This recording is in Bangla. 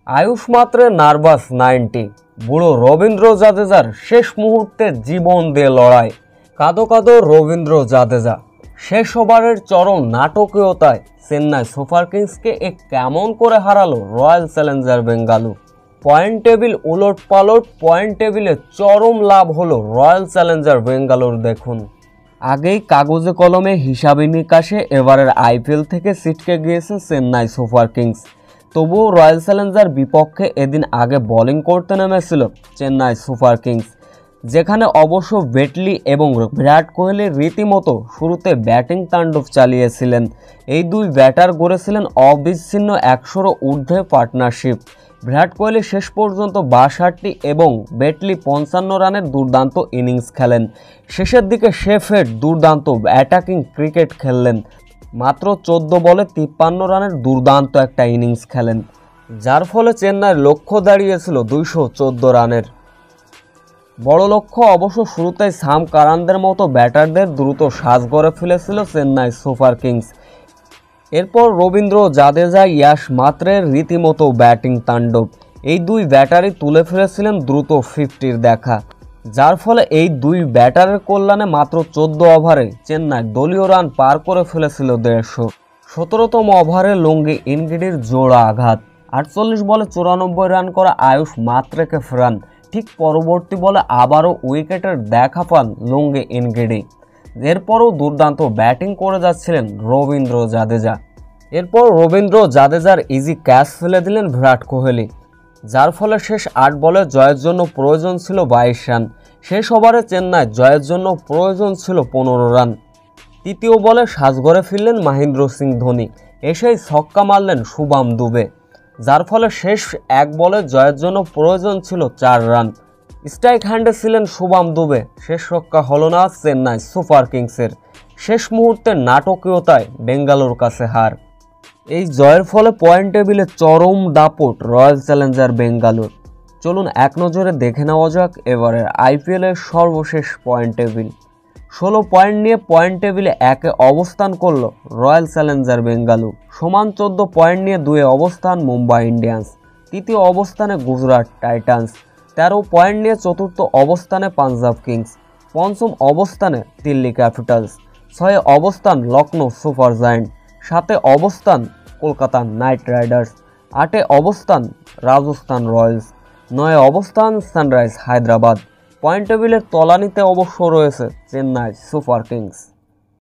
আয়ুষ মাত্রে নার্ভাস 90। বুড়ো রবীন্দ্র জাদেজার শেষ মুহূর্তে জীবন দিয়ে লড়াই। কাঁদো কাঁদো রবীন্দ্র জাদেজা। শেষ ওভারের চরম নাটকীয়তায় চেন্নাই সুপার কিংসকে কেমন করে হারালো royal Challenger Bengaluru. Point table উলট পালট, পয়েন্ট টেবিলে চরম লাভ হলো রয়্যাল চ্যালেঞ্জার বেঙ্গালুরু। দেখুন, আগেই কাগজে কলমে হিসাবে নিকাশে এবারের আইপিএল থেকে ছিটকে গিয়েছে চেন্নাই সুপার কিংস। তবুও রয়্যাল চ্যালেঞ্জার বিপক্ষে এদিন আগে বোলিং করতে নেমেছিল চেন্নাই সুপার কিংস, যেখানে অবশ্য বেটলি এবং বিরাট কোহলি রীতিমতো শুরুতে ব্যাটিং তাণ্ডব চালিয়েছিলেন। এই দুই ব্যাটার গড়েছিলেন অবিচ্ছিন্ন 100-র ঊর্ধ্বে পার্টনারশিপ। বিরাট কোহলি শেষ পর্যন্ত 62 এবং বেটলি 55 রানের দুর্দান্ত ইনিংস খেলেন। শেষের দিকে শেফের দুর্দান্ত অ্যাটাকিং ক্রিকেট খেললেন। মাত্র 14 বলে 53 রানের দুর্দান্ত একটা ইনিংস খেলেন, যার ফলে চেন্নাইয়ের লক্ষ্য দাঁড়িয়েছিল 214 রানের। বড় লক্ষ্য অবশ্য শুরুতেই সাম কারানদের মতো ব্যাটারদের দ্রুত সাজ গড়ে ফেলেছিল চেন্নাই সুপার কিংস। এরপর রবীন্দ্র জাদেজা, ইয়াশ মাত্রের রীতিমতো ব্যাটিং তাণ্ডব। এই দুই ব্যাটারই তুলে ফেলেছিলেন দ্রুত 50-র দেখা, যার ফলে এই দুই ব্যাটারের কল্যাণে মাত্র 14 ওভারে চেন্নাই দলীয় রান পার করে ফেলেছিল 150। 17তম ওভারে লঙ্গি ইনগিডির জোড়া আঘাত। 48 বলে 94 রান করা আয়ুষ মাত্রেকে ফেরান। ঠিক পরবর্তী বলে আবারও উইকেটের দেখা পান লঙ্গি ইনগিডি। এরপরও দুর্দান্ত ব্যাটিং করে যাচ্ছিলেন রবীন্দ্র জাদেজা। এরপর রবীন্দ্র জাদেজার ইজি ক্যাচ ফেলে দিলেন বিরাট কোহলি, যার ফলে শেষ 8 বলে জয়ের জন্য প্রয়োজন ছিল 22 রান। শেষ ওভারে চেন্নাই জয়ের জন্য প্রয়োজন ছিল 15 রান। তৃতীয় বলে সাজঘরে ফিরলেন মহেন্দ্র সিং ধোনি, এসেই ছক্কা মারলেন শুভম দুবে, যার ফলে শেষ 1 বলে জয়ের জন্য প্রয়োজন ছিল 4 রান। স্ট্রাইক হ্যান্ডে ছিলেন শুভম দুবে, শেষ রক্ষা হলো না চেন্নাই সুপার কিংসের। শেষ মুহূর্তের নাটকীয়তায় বেঙ্গালুরুর কাছে হার। এই জয়ের ফলে পয়েন্ট টেবিলে চরম দাপট রয়্যাল চ্যালেঞ্জার বেঙ্গালুরু। চলুন এক নজরে দেখে নেওয়া যাক এবারের আইপিএলের সর্বশেষ পয়েন্ট টেবিল। 16 পয়েন্ট নিয়ে পয়েন্ট টেবিলে 1-এ অবস্থান করল রয়্যাল চ্যালেঞ্জার বেঙ্গালুরু। সমান 14 পয়েন্ট নিয়ে 2-এ অবস্থান মুম্বাই ইন্ডিয়ান্স। তৃতীয় অবস্থানে গুজরাট টাইটান্স। 13 পয়েন্ট নিয়ে চতুর্থ অবস্থানে পাঞ্জাব কিংস। পঞ্চম অবস্থানে দিল্লি ক্যাপিটালস। 6-এ অবস্থান লখনৌ সুপার জায়ান্ট। 7-এ অবস্থান কলকাতা নাইট রাইডার্স। 8-এ অবস্থান রাজস্থান রয়্যালস। 9-এ অবস্থান সানরাইজ হায়দ্রাবাদ। পয়েন্ট টেবিলের তলানিতে অবশ্য রয়েছে চেন্নাই সুপার কিংস।